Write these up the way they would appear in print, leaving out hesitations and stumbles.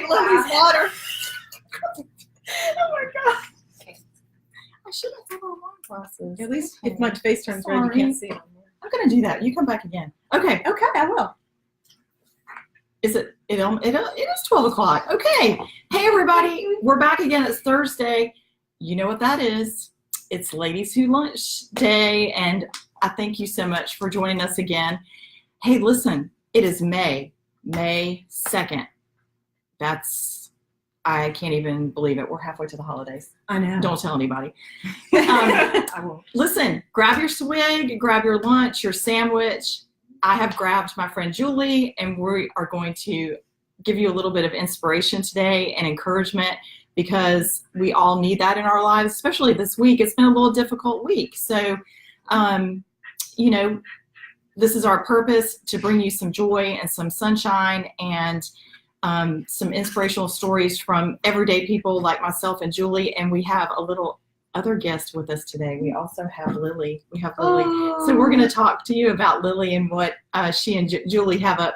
Lily's water. Oh my God. Okay. I should have had my wine glasses. At least if my face turns red, you can't see it. I'm going to do that. You come back again. Okay, I will. Is it is 12 o'clock. Okay. Hey, everybody. We're back again. It's Thursday. You know what that is. It's Ladies Who Lunch Day, and I thank you so much for joining us again. Hey, listen, it is May 2nd. I can't even believe it. We're halfway to the holidays. I know. Don't tell anybody. I won't. Listen, grab your swig, grab your lunch, your sandwich. I have grabbed my friend Julie, and we are going to give you a little bit of inspiration today and encouragement, because we all need that in our lives, especially this week. It's been a little difficult week. So, this is our purpose, to bring you some joy and some sunshine and some inspirational stories from everyday people like myself and Julie. And we have a little other guest with us today. We also have Lily. So we're going to talk to you about Lily and what she and Julie have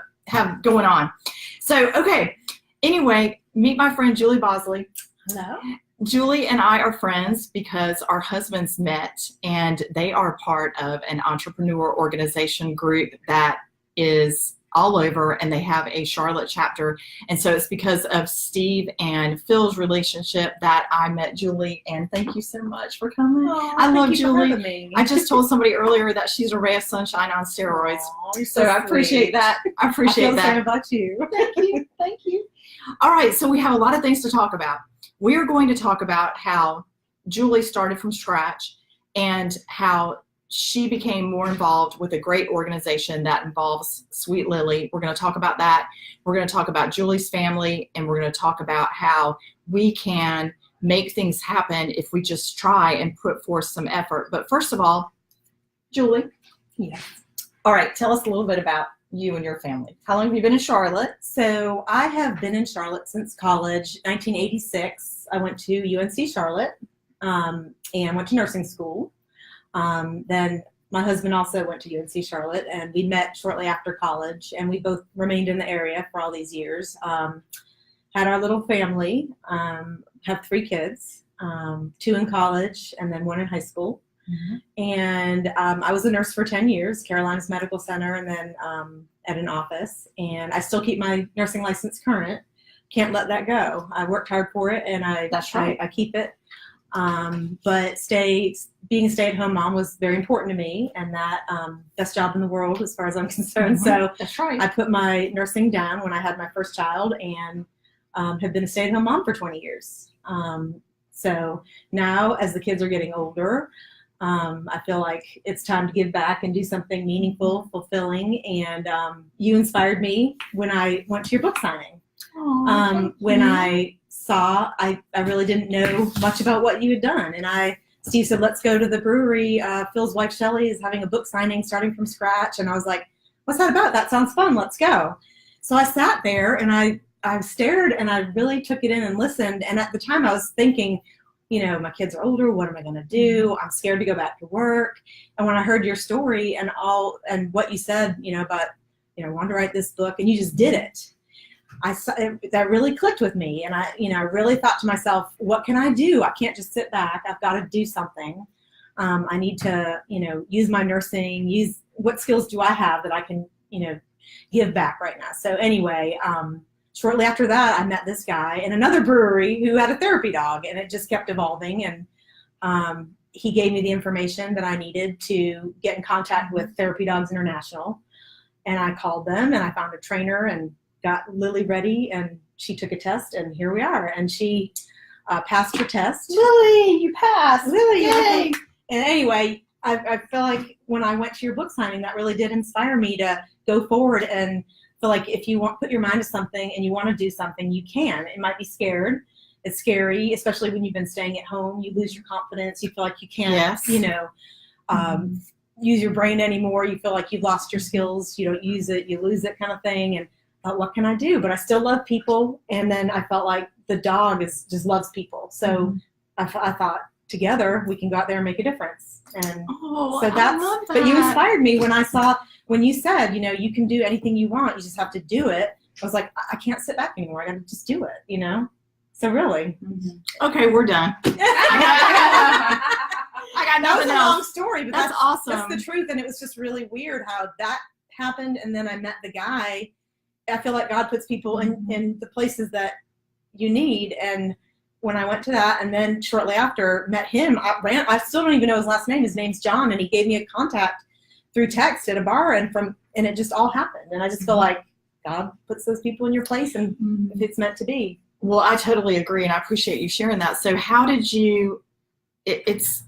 going on. So, okay. Anyway, meet my friend Julie Bosely. Hello. Julie and I are friends because our husbands met, and they are part of an entrepreneur organization group that is all over, and they have a Charlotte chapter. And so it's because of Steve and Phil's relationship that I met Julie, and thank you so much for coming. I love Julie. I just told somebody earlier that she's a ray of sunshine on steroids. So I appreciate that. I feel the same about you. Thank you. All right, so we have a lot of things to talk about. We are going to talk about how Julie started from scratch and how she became more involved with a great organization that involves Sweet Lily. We're going to talk about that. We're going to talk about Julie's family, and we're going to talk about how we can make things happen if we just try and put forth some effort. But first of all, Julie. Yes. All right, tell us a little bit about you and your family. How long have you been in Charlotte? So I have been in Charlotte since college, 1986. I went to UNC Charlotte and went to nursing school. Then my husband also went to UNC Charlotte, and we met shortly after college, and we both remained in the area for all these years. Had our little family, have 3 kids, 2 in college and then 1 in high school. Mm-hmm. And I was a nurse for 10 years, Carolinas Medical Center, and then at an office. And I still keep my nursing license current. Can't let that go. I worked hard for it, and I keep it. But being a stay-at-home mom was very important to me, and that best job in the world as far as I'm concerned. Mm-hmm. So that's right. I put my nursing down when I had my first child, and have been a stay-at-home mom for 20 years. So now, as the kids are getting older, I feel like it's time to give back and do something meaningful, fulfilling. And you inspired me when I went to your book signing. When I saw, I really didn't know much about what you had done. And Steve said, let's go to the brewery. Phil's wife, Shelly, is having a book signing starting from scratch. And I was like, what's that about? That sounds fun. Let's go. So I sat there and I stared, and I really took it in and listened. And at the time I was thinking, my kids are older. What am I going to do? I'm scared to go back to work. And when I heard your story and what you said, about, wanted to write this book, and you just did it. That really clicked with me. And I really thought to myself, what can I do? I can't just sit back. I've got to do something. I need to, use my nursing, what skills do I have that I can, give back right now. So anyway, shortly after that, I met this guy in another brewery who had a therapy dog, and it just kept evolving. And he gave me the information that I needed to get in contact with Therapy Dogs International. And I called them, and I found a trainer and got Lily ready, and she took a test, and here we are. And she passed her test. Lily, you passed. Lily, yay! And anyway, I feel like when I went to your book signing, that really did inspire me to go forward and feel like if you put your mind to something and you want to do something, you can. It might be scared. It's scary, especially when you've been staying at home. You lose your confidence. You feel like you can't, use your brain anymore. You feel like you've lost your skills. You don't use it. You lose it, kind of thing. And what can I do? But I still love people. And then I felt like the dog just loves people. So I thought together we can go out there and make a difference. And so I love that. But you inspired me when you said, you can do anything you want. You just have to do it. was like, I can't sit back anymore. I got to just do it, you know? So really. Okay, we're done. I got That was nothing a long else. story, but That's awesome. That's the truth. And it was just really weird how that happened. And then I met the guy. I feel like God puts people in the places that you need. And when I went to that, and then shortly after met him, I still don't even know his last name. His name's John, and he gave me a contact through text at a bar, and it just all happened. And I just feel like God puts those people in your place, and if it's meant to be. Well, I totally agree, and I appreciate you sharing that. So how did you, it's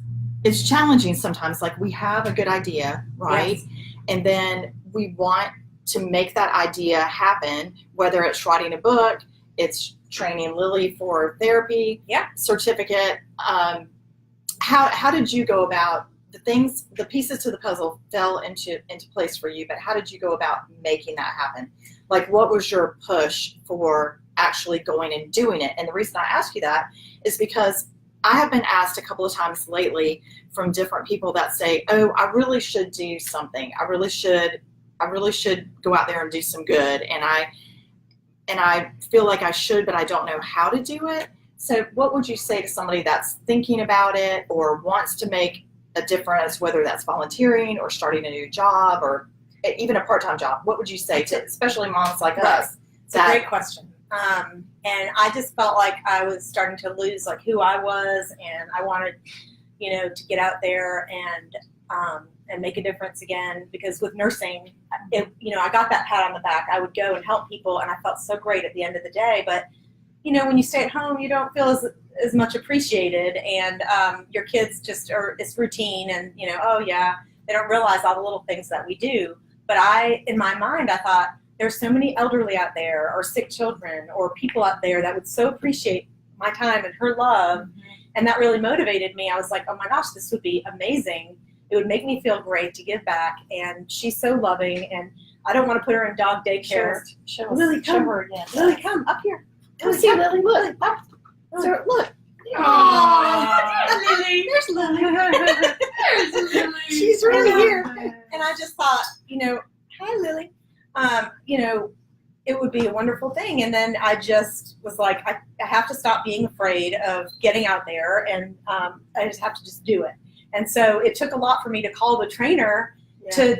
challenging sometimes. Like, we have a good idea, right? Yes. And then we want to make that idea happen, whether it's writing a book, it's training Lily for therapy certificate. How did you go about the pieces to the puzzle fell into place for you, but how did you go about making that happen? Like, what was your push for actually going and doing it? And the reason I ask you that is because I have been asked a couple of times lately from different people that say, oh, I really should do something. I really should go out there and do some good. And I feel like I should, but I don't know how to do it. So what would you say to somebody that's thinking about it or wants to make a difference, whether that's volunteering or starting a new job or even a part-time job? What would you say to especially moms like us? It's a great question. And I just felt like I was starting to lose like who I was, and I wanted, to get out there and make a difference again, because with nursing, I got that pat on the back. I would go and help people, and I felt so great at the end of the day. But, when you stay at home, you don't feel as much appreciated, and your kids it's routine, and, they don't realize all the little things that we do. But in my mind, I thought, there's so many elderly out there, or sick children, or people out there that would so appreciate my time and her love. And that really motivated me. I was like, oh my gosh, this would be amazing. It would make me feel great to give back. And she's so loving, and I don't want to put her in dog daycare. Lily, come. Lily, come up here. Come see Lily. Look. So, look. Aww. Lily. There's Lily. There's Lily. She's really here. And I just thought, hi, Lily. It would be a wonderful thing. And then I just was like, I have to stop being afraid of getting out there, and I just have to just do it. And so it took a lot for me to call the trainer to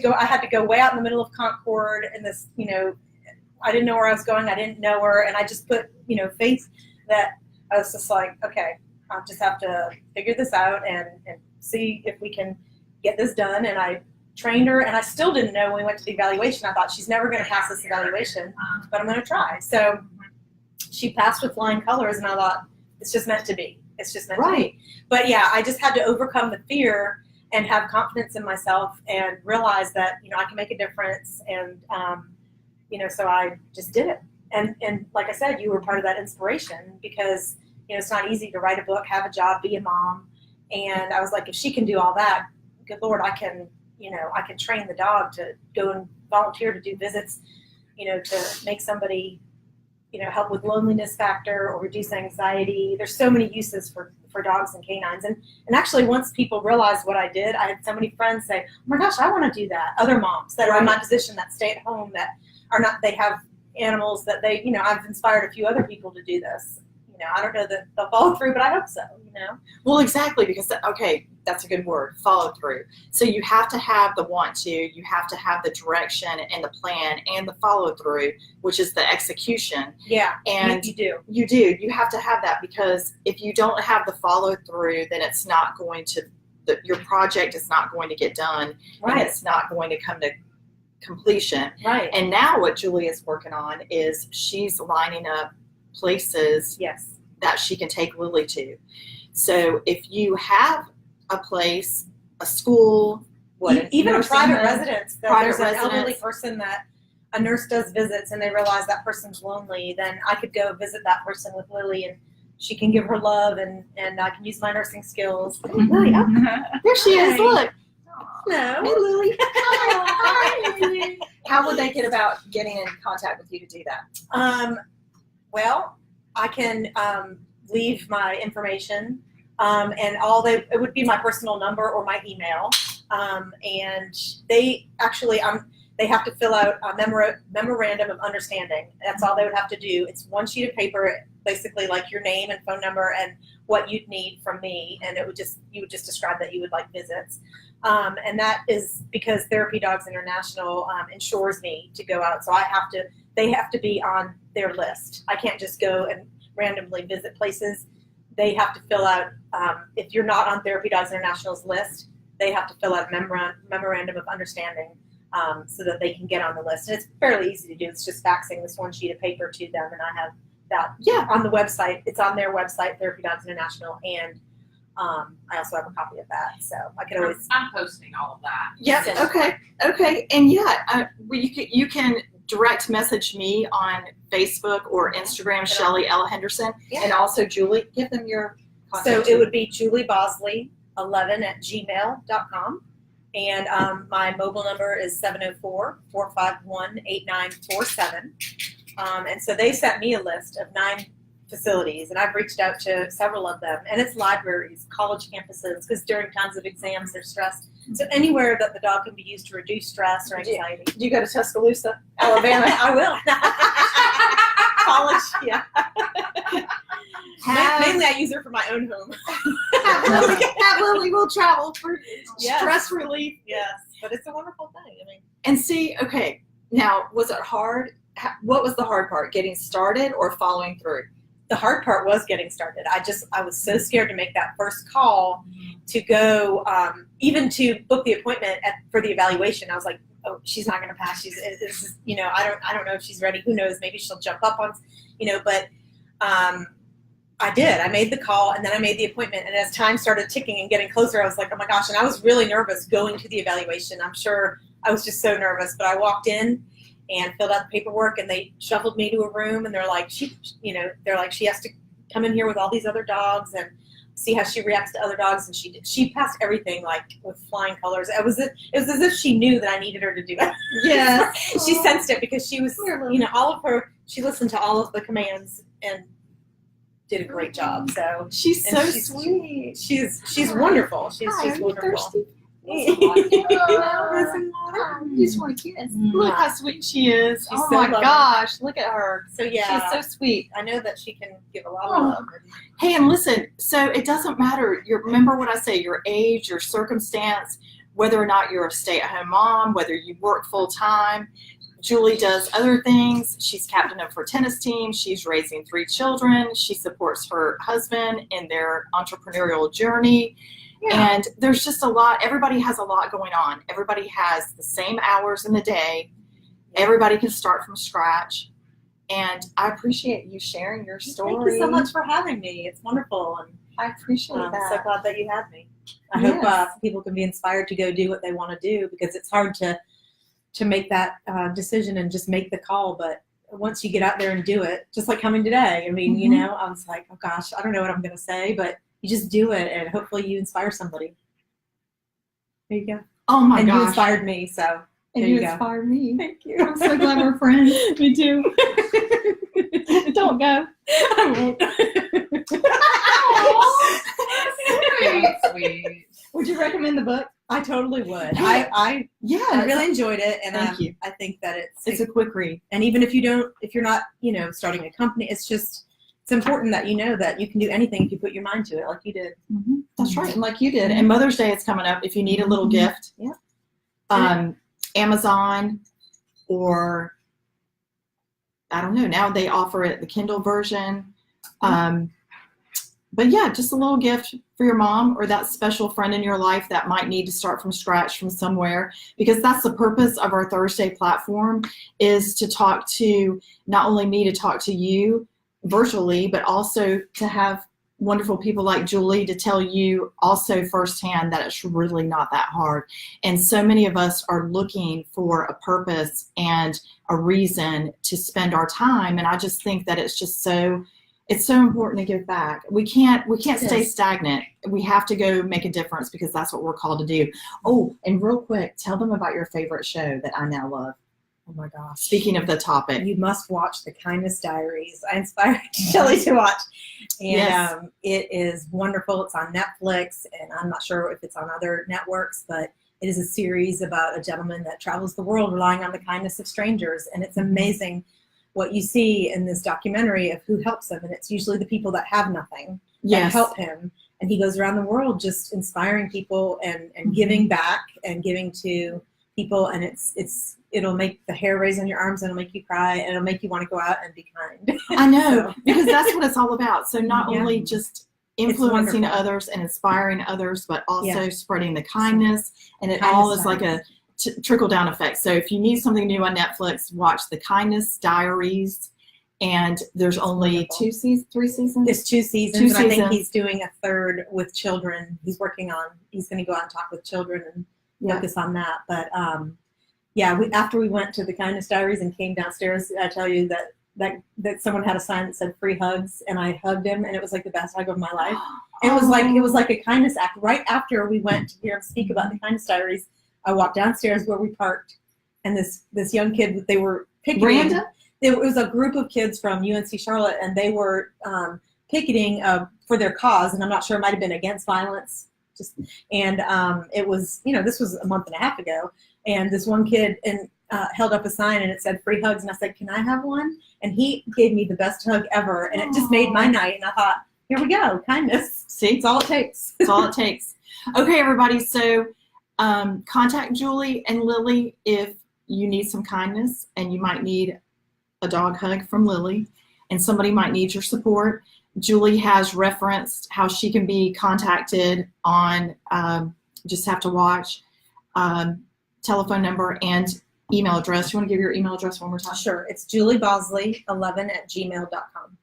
go. I had to go way out in the middle of Concord, and this, I didn't know where I was going. I didn't know her. And I just put, faith that I was just like, okay, I'll just have to figure this out and see if we can get this done. And I trained her, and I still didn't know when we went to the evaluation. I thought, she's never going to pass this evaluation, but I'm going to try. So she passed with flying colors, and I thought, it's just meant to be. It's just meant to be. But yeah, I just had to overcome the fear and have confidence in myself and realize that, I can make a difference. And, so I just did it. And like I said, you were part of that inspiration, because, it's not easy to write a book, have a job, be a mom. And I was like, if she can do all that, good Lord, I can train the dog to go and volunteer to do visits, to make somebody, help with loneliness factor or reduce anxiety. There's so many uses for dogs and canines. And actually, once people realized what I did, I had so many friends say, oh my gosh, I want to do that. Other moms that are in my position, that stay at home, that are not, they have animals that they, I've inspired a few other people to do this. I don't know that they'll follow through, but I hope so, Well, exactly, because, okay, that's a good word, follow through. So you have to have the want to, you have to have the direction and the plan and the follow through, which is the execution. Yeah, and you do. You have to have that, because if you don't have the follow through, then it's not going to, your project is not going to get done, and it's not going to come to completion. Right. And now what Julie is working on is she's lining up places that she can take Lily to. So if you have a place, a school, even a private residence, there's an residence. elderly person that a nurse does visits, and they realize that person's lonely, then I could go visit that person with Lily, and she can give her love, and I can use my nursing skills. Lily, there she is. Look. Hello. Hey, Lily. Hi, Lily. How would they get about getting in contact with you to do that? Well, I can leave my information, and it would be my personal number or my email. And they actually, they have to fill out a memorandum of understanding. That's all they would have to do. It's one sheet of paper, basically like your name and phone number and what you'd need from me, and you would just describe that you would like visits. And that is because Therapy Dogs International insures me to go out, so they have to be on their list. I can't just go and randomly visit places. They have to fill out, if you're not on Therapy Dogs International's list, they have to fill out a memorandum of understanding so that they can get on the list. And it's fairly easy to do. It's just faxing this one sheet of paper to them, and I have that on the website. It's on their website, Therapy Dogs International, and I also have a copy of that. So I could always... I'm posting all of that. Yep, okay. And you can direct message me on Facebook or Instagram, Shelly Ella Henderson, and also Julie. Give them your contact. So it would be julieBosley11@gmail.com, and my mobile number is 704-451-8947. And so they sent me a list of 9 facilities, and I've reached out to several of them, and it's libraries, college campuses, because during times of exams they're stressed. So anywhere that the dog can be used to reduce stress or anxiety. Do you go to Tuscaloosa, Alabama? I will. College, yeah. Mainly I use her for my own home. Have Lily will travel for stress relief. Yes, but it's a wonderful thing. I mean, and see, okay, now, was it hard? What was the hard part, getting started or following through? The hard part was getting started. I was so scared to make that first call to go, even to book the appointment for the evaluation. I was like, oh, she's not going to pass. I don't know if she's ready. Who knows? Maybe she'll jump up on, but I did. I made the call, and then I made the appointment. And as time started ticking and getting closer, I was like, oh my gosh. And I was really nervous going to the evaluation. I'm sure I was just so nervous, but I walked in and filled out the paperwork, and they shuffled me to a room, and they're like, she has to come in here with all these other dogs and see how she reacts to other dogs. And she did. She passed everything like with flying colors. It was as if she knew that I needed her to do it. Yeah. She sensed it because she was, she listened to all of the commands and did a great job. So she's sweet. She's wonderful. She's wonderful. Thirsty. You just want to kiss. Look how sweet she is. She's oh so my lovely. gosh, look at her. So yeah, she's so sweet. I know that she can give a lot of love. Hey, and listen, so it doesn't matter. Remember what I say, your age, your circumstance, whether or not you're a stay-at-home mom, whether you work full-time. Julie does other things. She's captain of her tennis team. She's raising 3 children. She supports her husband in their entrepreneurial journey. Yeah. And there's just a lot. Everybody has a lot going on. Everybody has the same hours in the day. Everybody can start from scratch. And I appreciate you sharing your story. Thank you so much for having me. It's wonderful. And I appreciate that. I'm so glad that you had me. I hope people can be inspired to go do what they want to do, because it's hard to make that decision and just make the call. But once you get out there and do it, just like coming today, I mean, I was like, oh gosh, I don't know what I'm going to say, but you just do it, and hopefully you inspire somebody. There you go. Oh my gosh. And you inspired me, so and you inspired me. Thank you. I'm so glad we're friends. Me too. Don't go. I Sweet, sweet. Would you recommend the book? I totally would. I really enjoyed it, and Thank you. I think that it's a quick read. And even if you're not, starting a company, it's important that you know that you can do anything if you put your mind to it, like you did. Mm-hmm. That's right, and like you did. And Mother's Day is coming up. If you need a little gift, Amazon, or I don't know. Now they offer it the Kindle version. But yeah, just a little gift for your mom or that special friend in your life that might need to start from scratch from somewhere, because that's the purpose of our Thursday platform, is to talk to, not only me, to talk to you virtually, but also to have wonderful people like Julie to tell you also firsthand that it's really not that hard. And so many of us are looking for a purpose and a reason to spend our time. And I just think that it's so important to give back. We can't stay stagnant. We have to go make a difference, because that's what we're called to do. Oh, and real quick, tell them about your favorite show that I now love. Oh my gosh. Speaking of the topic. You must watch The Kindness Diaries. I inspired Shelly to watch. And it is wonderful. It's on Netflix, and I'm not sure if it's on other networks, but It is a series about a gentleman that travels the world relying on the kindness of strangers. And it's amazing what you see in this documentary of who helps him. And it's usually the people that have nothing that help him. And he goes around the world just inspiring people and giving back and giving to people. And it'll make the hair raise on your arms, and it'll make you cry, and it'll make you want to go out and be kind. I know, because that's what it's all about. So not only just influencing wonderful. others and inspiring others, but also Yeah. spreading the kindness. And it all is like a trickle down effect. So if you need something new on Netflix, watch The Kindness Diaries. And there's only 3 seasons? There's 2 seasons, and I think he's doing a third with children. He's going to go out and talk with children and focus on that. But after we went to The Kindness Diaries and came downstairs, I tell you that someone had a sign that said free hugs, and I hugged him, and it was like the best hug of my life. It was like a kindness act. Right after we went to hear him speak about The Kindness Diaries, I walked downstairs where we parked, and this young kid, they were picketing. Branda? It was a group of kids from UNC Charlotte, and they were picketing for their cause, and I'm not sure, it might have been against violence. It was, this was a month and a half ago, and this one kid held up a sign, and it said free hugs, and I said, can I have one? And he gave me the best hug ever, and it just made my night, and I thought, here we go, kindness. See? It's all it takes. It's all it takes. Okay, everybody, so contact Julie and Lily if you need some kindness, and you might need a dog hug from Lily, and somebody might need your support. Julie has referenced how she can be contacted on, just have to watch, telephone number and email address. You want to give your email address one more time? Sure. It's juliebosley11@gmail.com.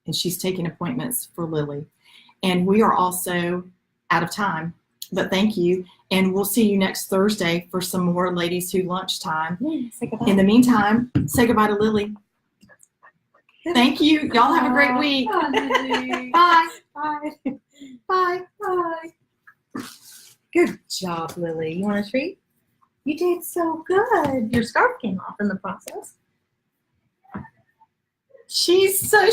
And she's taking appointments for Lily. And we are also out of time, but thank you. And we'll see you next Thursday for some more Ladies Who Lunchtime. Say goodbye. In the meantime, say goodbye to Lily. Thank you. Y'all have a great week. Bye. Bye. Bye. Bye. Good job, Lily. You want a treat? You did so good. Your scarf came off in the process. She's so